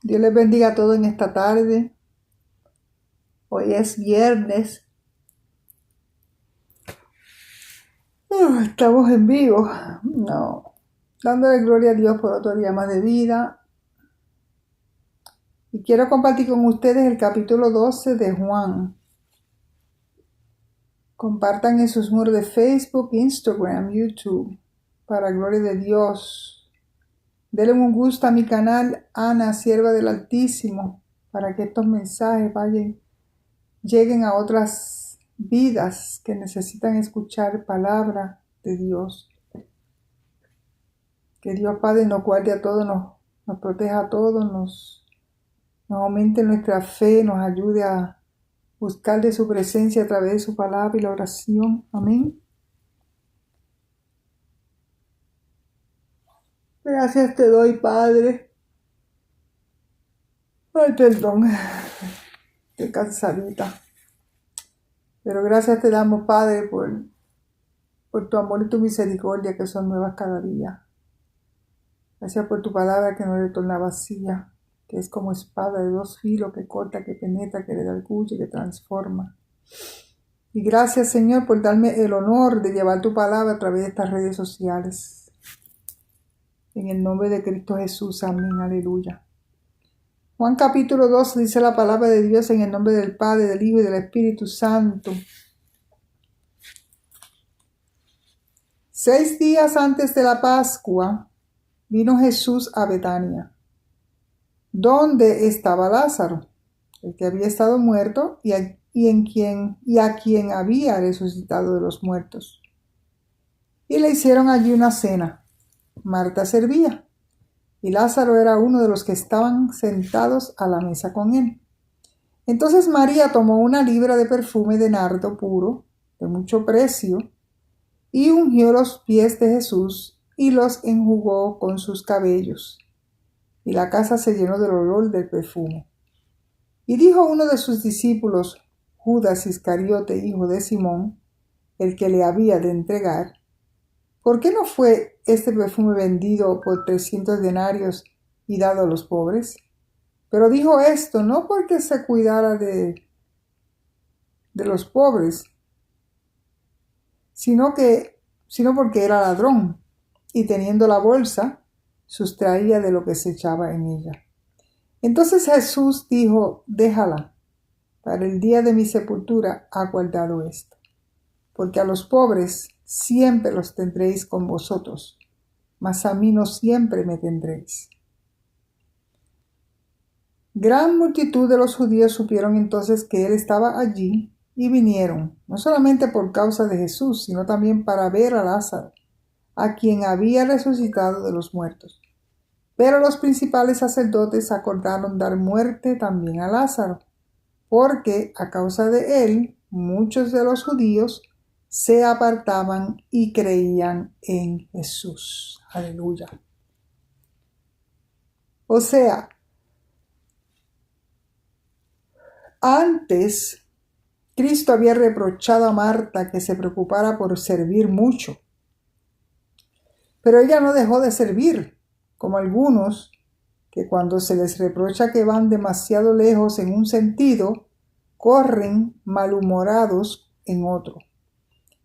Dios les bendiga a todos en esta tarde. Hoy es viernes. Estamos en vivo. Dándole gloria a Dios por otro día más de vida. Y quiero compartir con ustedes el capítulo 12 de Juan. Compartan en sus muros de Facebook, Instagram, YouTube. Para gloria de Dios. Denle un gusto a mi canal, Ana, sierva del Altísimo, para que estos mensajes lleguen a otras vidas que necesitan escuchar palabra de Dios. Que Dios Padre nos guarde a todos, nos proteja a todos, nos aumente nuestra fe, nos ayude a buscar de su presencia a través de su palabra y la oración. Amén. Gracias te doy, Padre. Ay, perdón. Estoy cansadita. Pero gracias te damos, Padre, por tu amor y tu misericordia que son nuevas cada día. Gracias por tu palabra que no retorna vacía, que es como espada de dos filos que corta, que penetra, que le da orgullo y que transforma. Y gracias, Señor, por darme el honor de llevar tu palabra a través de estas redes sociales. En el nombre de Cristo Jesús, amén, aleluya. Juan capítulo 2 dice la palabra de Dios en el nombre del Padre, del Hijo y del Espíritu Santo. 6 días antes de la Pascua, vino Jesús a Betania, donde estaba Lázaro, el que había estado muerto y a quien había resucitado de los muertos. Y le hicieron allí una cena. Marta servía, y Lázaro era uno de los que estaban sentados a la mesa con él. Entonces María tomó una libra de perfume de nardo puro, de mucho precio, y ungió los pies de Jesús y los enjugó con sus cabellos. Y la casa se llenó del olor del perfume. Y dijo uno de sus discípulos, Judas Iscariote, hijo de Simón, el que le había de entregar, ¿por qué no fue este perfume vendido por 300 denarios y dado a los pobres? Pero dijo esto no porque se cuidara de los pobres, sino porque era ladrón, y teniendo la bolsa, sustraía de lo que se echaba en ella. Entonces Jesús dijo, déjala, para el día de mi sepultura ha guardado esto, porque a los pobres siempre los tendréis con vosotros, mas a mí no siempre me tendréis. Gran multitud de los judíos supieron entonces que él estaba allí y vinieron, no solamente por causa de Jesús, sino también para ver a Lázaro, a quien había resucitado de los muertos. Pero los principales sacerdotes acordaron dar muerte también a Lázaro, porque a causa de él muchos de los judíos se apartaban y creían en Jesús. Aleluya. O sea, antes Cristo había reprochado a Marta que se preocupara por servir mucho. Pero ella no dejó de servir, como algunos que cuando se les reprocha que van demasiado lejos en un sentido, corren malhumorados en otro.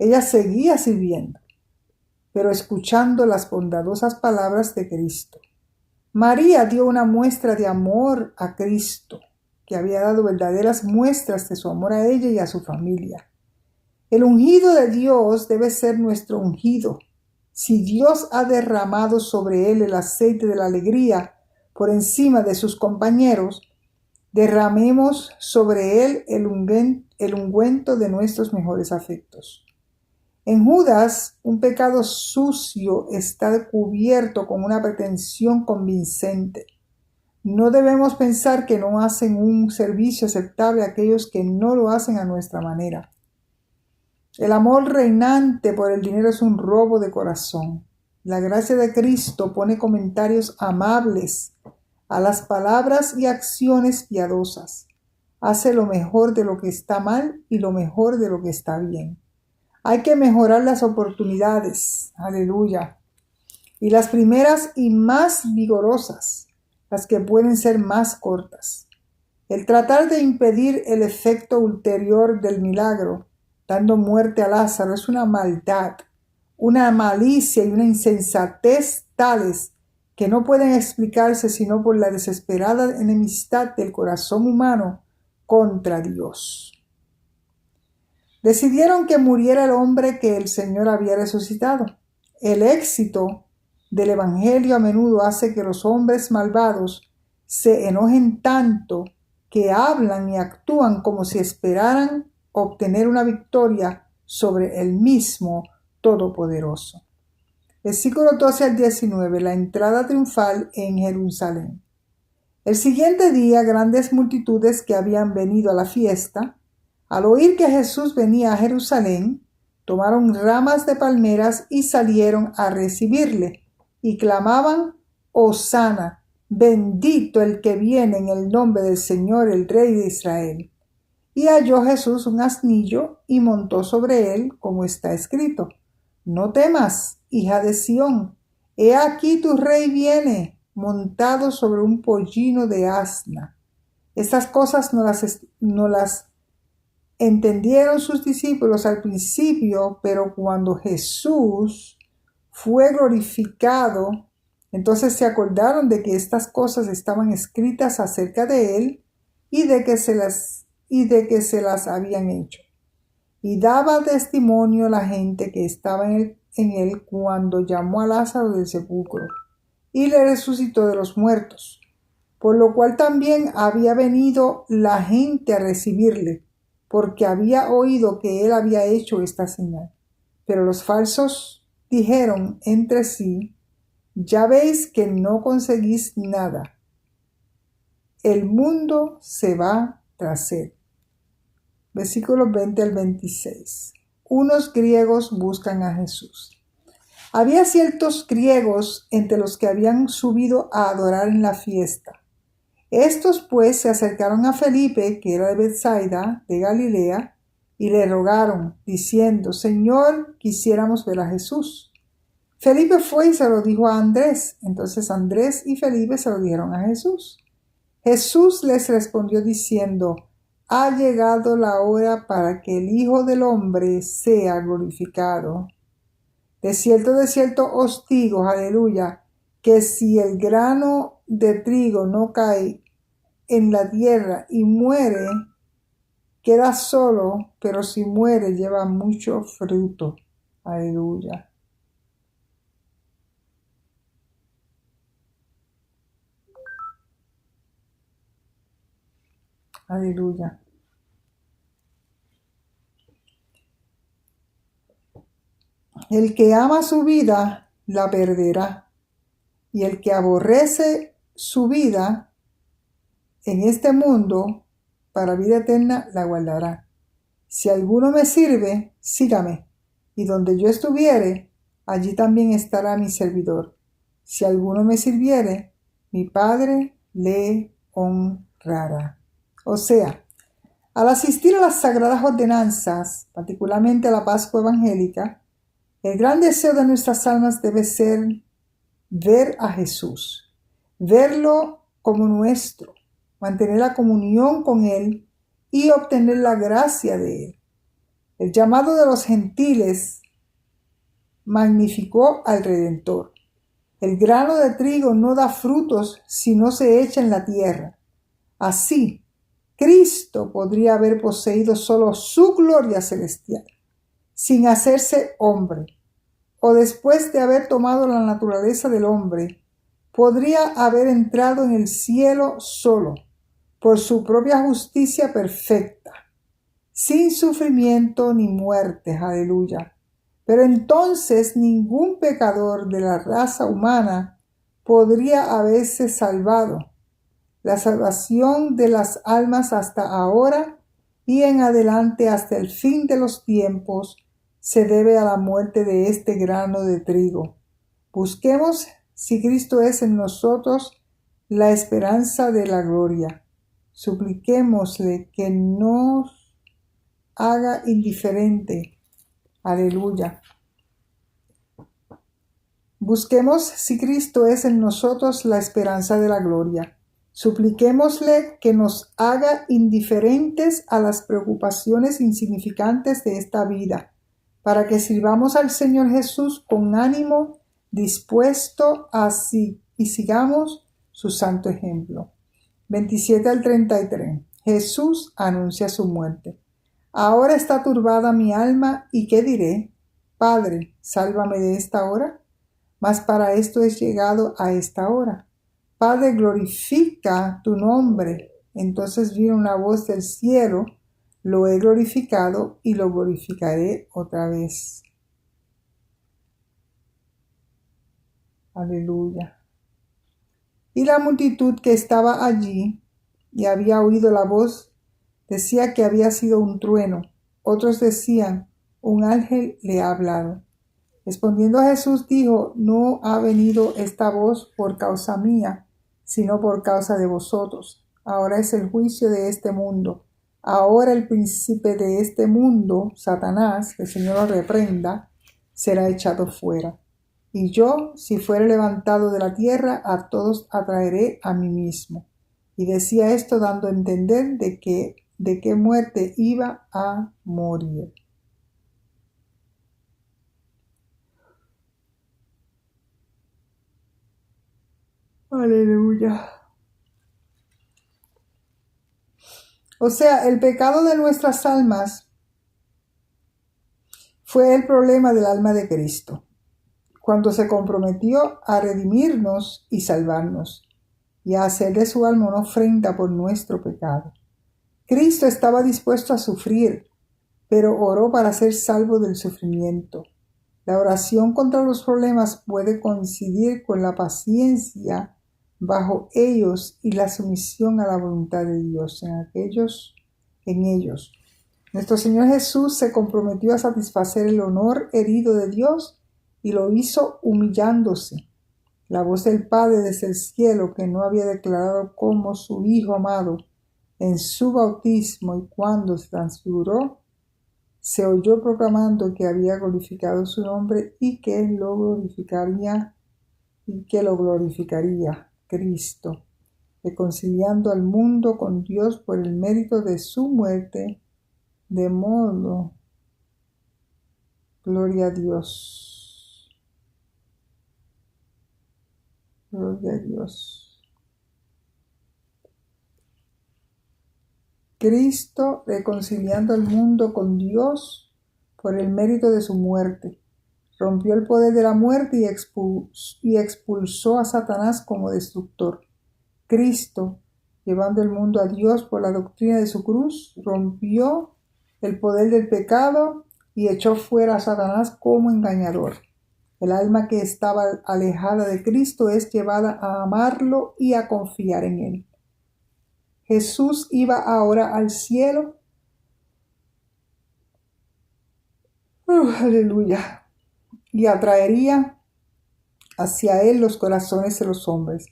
Ella seguía sirviendo, pero escuchando las bondadosas palabras de Cristo. María dio una muestra de amor a Cristo, que había dado verdaderas muestras de su amor a ella y a su familia. El ungido de Dios debe ser nuestro ungido. Si Dios ha derramado sobre él el aceite de la alegría por encima de sus compañeros, derramemos sobre él el ungüento de nuestros mejores afectos. En Judas, un pecado sucio está cubierto con una pretensión convincente. No debemos pensar que no hacen un servicio aceptable a aquellos que no lo hacen a nuestra manera. El amor reinante por el dinero es un robo de corazón. La gracia de Cristo pone comentarios amables a las palabras y acciones piadosas. Hace lo mejor de lo que está mal y lo mejor de lo que está bien. Hay que mejorar las oportunidades, aleluya, y las primeras y más vigorosas, las que pueden ser más cortas. El tratar de impedir el efecto ulterior del milagro, dando muerte a Lázaro, es una maldad, una malicia y una insensatez tales que no pueden explicarse sino por la desesperada enemistad del corazón humano contra Dios. Decidieron que muriera el hombre que el Señor había resucitado. El éxito del Evangelio a menudo hace que los hombres malvados se enojen tanto que hablan y actúan como si esperaran obtener una victoria sobre el mismo Todopoderoso. Versículos 12 al 19. La entrada triunfal en Jerusalén. El siguiente día, grandes multitudes que habían venido a la fiesta, al oír que Jesús venía a Jerusalén, tomaron ramas de palmeras y salieron a recibirle, y clamaban: Hosana, bendito el que viene en el nombre del Señor, el Rey de Israel. Y halló Jesús un asnillo y montó sobre él, como está escrito: No temas, hija de Sión, he aquí tu rey viene, montado sobre un pollino de asna. Estas cosas no las entendieron sus discípulos al principio, pero cuando Jesús fue glorificado, entonces se acordaron de que estas cosas estaban escritas acerca de él y de que se las habían hecho. Y daba testimonio la gente que estaba en él cuando llamó a Lázaro del sepulcro y le resucitó de los muertos, por lo cual también había venido la gente a recibirle, porque había oído que él había hecho esta señal. Pero los falsos dijeron entre sí: Ya veis que no conseguís nada. El mundo se va tras él. Versículos 20 al 26. Unos griegos buscan a Jesús. Había ciertos griegos entre los que habían subido a adorar en la fiesta. Estos pues se acercaron a Felipe, que era de Betsaida, de Galilea, y le rogaron, diciendo: Señor, quisiéramos ver a Jesús. Felipe fue y se lo dijo a Andrés. Entonces Andrés y Felipe se lo dijeron a Jesús. Jesús les respondió diciendo: Ha llegado la hora para que el Hijo del Hombre sea glorificado. De cierto os digo, aleluya, que si el grano de trigo no cae en la tierra y muere, queda solo, pero si muere lleva mucho fruto. Aleluya. Aleluya. El que ama su vida, la perderá. Y el que aborrece su vida en este mundo, para vida eterna, la guardará. Si alguno me sirve, sígame. Y donde yo estuviere, allí también estará mi servidor. Si alguno me sirviere, mi Padre le honrará. O sea, al asistir a las sagradas ordenanzas, particularmente a la Pascua evangélica, el gran deseo de nuestras almas debe ser ver a Jesús, verlo como nuestro, mantener la comunión con Él y obtener la gracia de Él. El llamado de los gentiles magnificó al Redentor. El grano de trigo no da frutos si no se echa en la tierra. Así, Cristo podría haber poseído solo su gloria celestial, sin hacerse hombre, o después de haber tomado la naturaleza del hombre, podría haber entrado en el cielo solo, por su propia justicia perfecta, sin sufrimiento ni muerte. Aleluya. Pero entonces ningún pecador de la raza humana podría haberse salvado. La salvación de las almas hasta ahora y en adelante hasta el fin de los tiempos se debe a la muerte de este grano de trigo. Busquemos, si Cristo es en nosotros, la esperanza de la gloria. Supliquémosle que nos haga indiferente. Aleluya. Busquemos si Cristo es en nosotros la esperanza de la gloria. Supliquémosle que nos haga indiferentes a las preocupaciones insignificantes de esta vida, para que sirvamos al Señor Jesús con ánimo dispuesto y sigamos su santo ejemplo. 27 al 33. Jesús anuncia su muerte. Ahora está turbada mi alma, ¿y qué diré? Padre, sálvame de esta hora. Mas para esto es llegado a esta hora. Padre, glorifica tu nombre. Entonces vino una voz del cielo: lo he glorificado y lo glorificaré otra vez. Aleluya. Y la multitud que estaba allí y había oído la voz decía que había sido un trueno. Otros decían: un ángel le ha hablado. Respondiendo Jesús dijo: no ha venido esta voz por causa mía, sino por causa de vosotros. Ahora es el juicio de este mundo. Ahora el príncipe de este mundo, Satanás, que el Señor lo reprenda, será echado fuera. Y yo, si fuere levantado de la tierra, a todos atraeré a mí mismo. Y decía esto dando a entender de qué muerte iba a morir. Aleluya. O sea, el pecado de nuestras almas fue el problema del alma de Cristo, cuando se comprometió a redimirnos y salvarnos, y a hacer de su alma una ofrenda por nuestro pecado. Cristo estaba dispuesto a sufrir, pero oró para ser salvo del sufrimiento. La oración contra los problemas puede coincidir con la paciencia bajo ellos y la sumisión a la voluntad de Dios en ellos. Nuestro Señor Jesús se comprometió a satisfacer el honor herido de Dios y lo hizo humillándose. La voz del Padre desde el cielo, que no había declarado como su Hijo amado en su bautismo y cuando se transfiguró, se oyó proclamando que había glorificado su nombre y que lo glorificaría Cristo, reconciliando al mundo con Dios por el mérito de su muerte, de modo, gloria a Dios, gloria a Dios. Cristo reconciliando al mundo con Dios por el mérito de su muerte. Rompió el poder de la muerte y expulsó a Satanás como destructor. Cristo, llevando el mundo a Dios por la doctrina de su cruz, rompió el poder del pecado y echó fuera a Satanás como engañador. El alma que estaba alejada de Cristo es llevada a amarlo y a confiar en él. Jesús iba ahora al cielo. Aleluya. Y atraería hacia él los corazones de los hombres.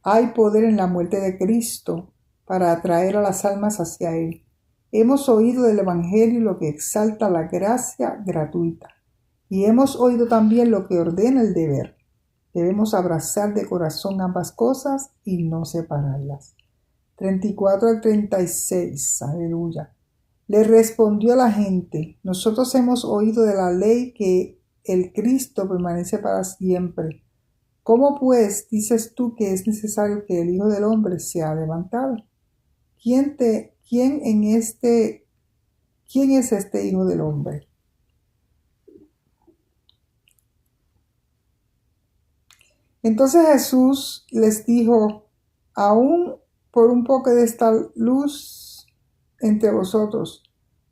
Hay poder en la muerte de Cristo para atraer a las almas hacia él. Hemos oído del Evangelio lo que exalta la gracia gratuita. Y hemos oído también lo que ordena el deber. Debemos abrazar de corazón ambas cosas y no separarlas. 34 al 36. Aleluya. Le respondió la gente: nosotros hemos oído de la ley que el Cristo permanece para siempre. ¿Cómo pues dices tú que es necesario que el Hijo del Hombre sea levantado? ¿Quién es este Hijo del Hombre? Entonces Jesús les dijo: aún por un poco de esta luz entre vosotros,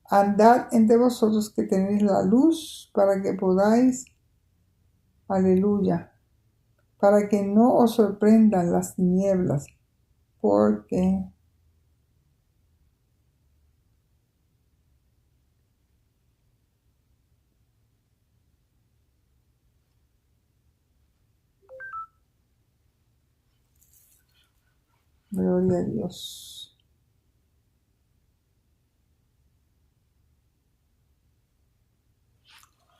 andad entre vosotros que tenéis la luz para que podáis, aleluya, para que no os sorprendan las tinieblas, porque gloria a Dios.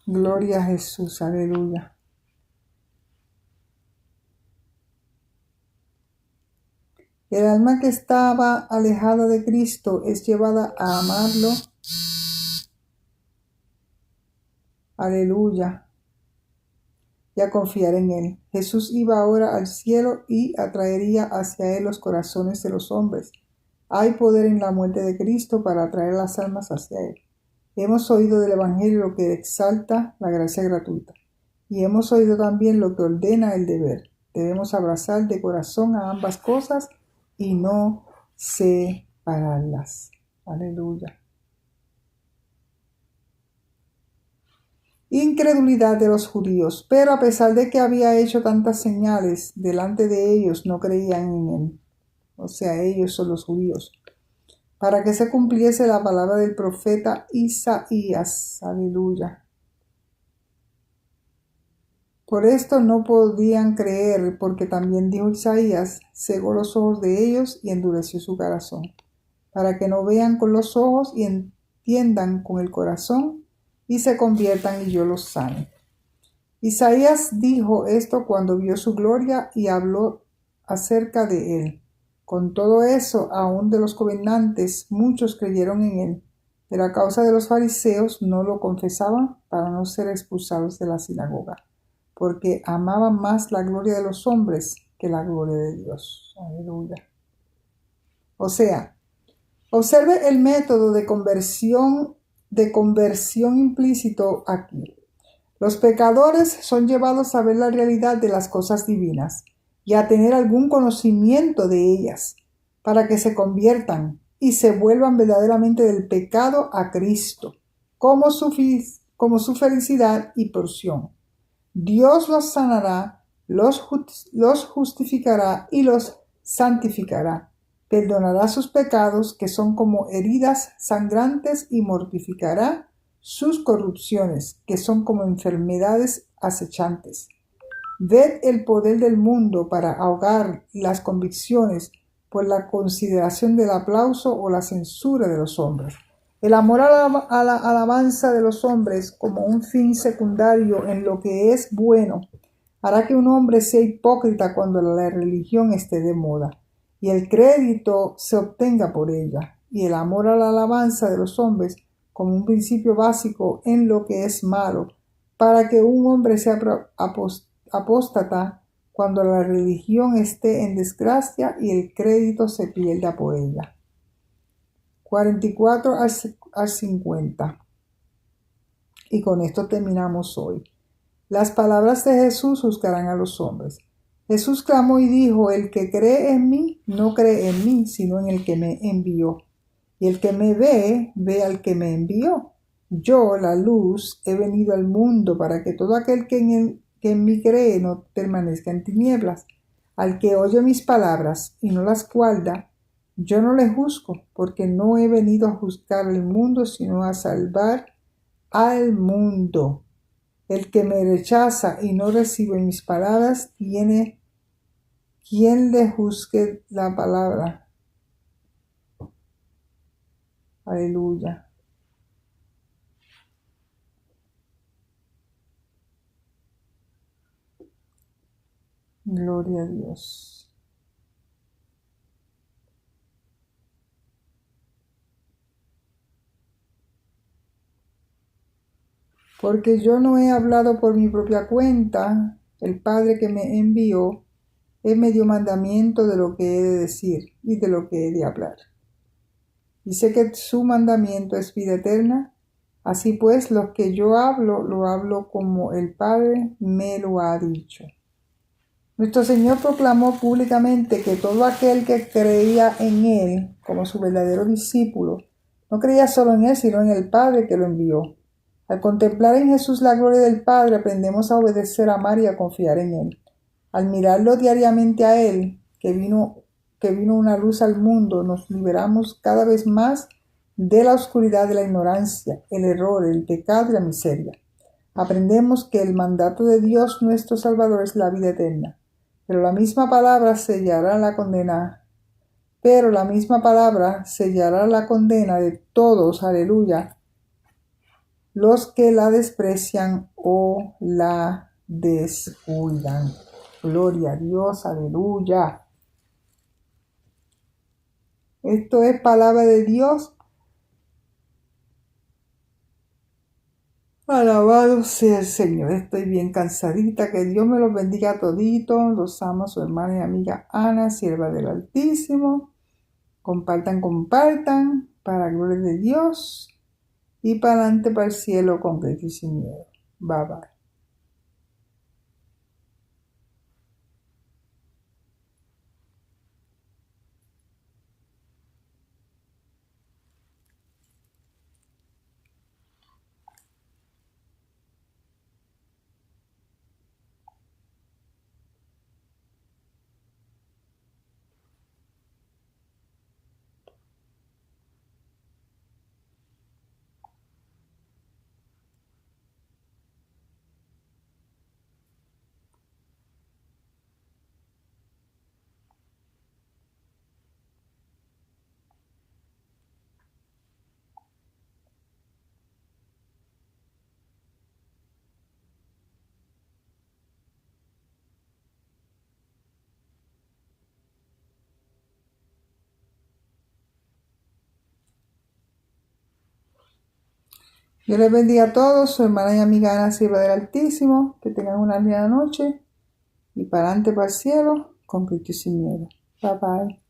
Gloria a Jesús, aleluya. El alma que estaba alejada de Cristo es llevada a amarlo. Aleluya. Y a confiar en Él. Jesús iba ahora al cielo y atraería hacia Él los corazones de los hombres. Hay poder en la muerte de Cristo para atraer las almas hacia Él. Hemos oído del Evangelio lo que exalta la gracia gratuita. Y hemos oído también lo que ordena el deber. Debemos abrazar de corazón a ambas cosas y no separarlas. Aleluya. Incredulidad de los judíos, pero a pesar de que había hecho tantas señales delante de ellos, no creían en él. O sea, ellos son los judíos. Para que se cumpliese la palabra del profeta Isaías. Aleluya. Por esto no podían creer, porque también dijo Isaías, cegó los ojos de ellos y endureció su corazón, para que no vean con los ojos y entiendan con el corazón y se conviertan y yo los sane. Isaías dijo esto cuando vio su gloria y habló acerca de él. Con todo eso, aún de los gobernantes, muchos creyeron en él, pero a causa de los fariseos no lo confesaban para no ser expulsados de la sinagoga, porque amaban más la gloria de los hombres que la gloria de Dios. Aleluya. O sea, observe el método de conversión implícito aquí. Los pecadores son llevados a ver la realidad de las cosas divinas y a tener algún conocimiento de ellas, para que se conviertan y se vuelvan verdaderamente del pecado a Cristo, como su felicidad y porción. Dios los sanará, los justificará y los santificará. Perdonará sus pecados, que son como heridas sangrantes, y mortificará sus corrupciones, que son como enfermedades acechantes. Ved el poder del mundo para ahogar las convicciones por la consideración del aplauso o la censura de los hombres. El amor a la alabanza de los hombres como un fin secundario en lo que es bueno hará que un hombre sea hipócrita cuando la religión esté de moda y el crédito se obtenga por ella, y el amor a la alabanza de los hombres como un principio básico en lo que es malo, para que un hombre sea apóstata cuando la religión esté en desgracia y el crédito se pierda por ella. 44 al 50. Y con esto terminamos hoy. Las palabras de Jesús juzgarán a los hombres. Jesús clamó y dijo: el que cree en mí, no cree en mí, sino en el que me envió. Y el que me ve, ve al que me envió. Yo, la luz, he venido al mundo para que todo aquel que en mí cree no permanezca en tinieblas. Al que oye mis palabras y no las guarda, yo no le juzgo, porque no he venido a juzgar al mundo, sino a salvar al mundo. El que me rechaza y no recibe mis palabras, tiene quien le juzgue la palabra. Aleluya. Gloria a Dios. Porque yo no he hablado por mi propia cuenta, el Padre que me envió, Él me dio mandamiento de lo que he de decir y de lo que he de hablar. Y sé que su mandamiento es vida eterna. Así pues, lo que yo hablo, lo hablo como el Padre me lo ha dicho. Nuestro Señor proclamó públicamente que todo aquel que creía en Él como su verdadero discípulo, no creía solo en Él, sino en el Padre que lo envió. Al contemplar en Jesús la gloria del Padre, aprendemos a obedecer, a amar y a confiar en Él. Al mirarlo diariamente a Él, que vino una luz al mundo, nos liberamos cada vez más de la oscuridad de la ignorancia, el error, el pecado y la miseria. Aprendemos que el mandato de Dios nuestro Salvador es la vida eterna, pero la misma palabra sellará la condena de todos, aleluya, los que la desprecian o la descuidan. Gloria a Dios, aleluya. Esto es palabra de Dios. Alabado sea el Señor. Estoy bien cansadita. Que Dios me los bendiga a toditos. Los amo, su hermana y amiga Ana, sierva del Altísimo. Compartan, compartan, para la gloria de Dios. Y para adelante, para el cielo, con Cristo y sin miedo. Bye, bye. Dios les bendiga a todos, su hermana y amiga Ana, sierva del Altísimo. Que tengan una linda noche. Y para adelante, para el cielo, con Cristo y sin miedo. Bye bye.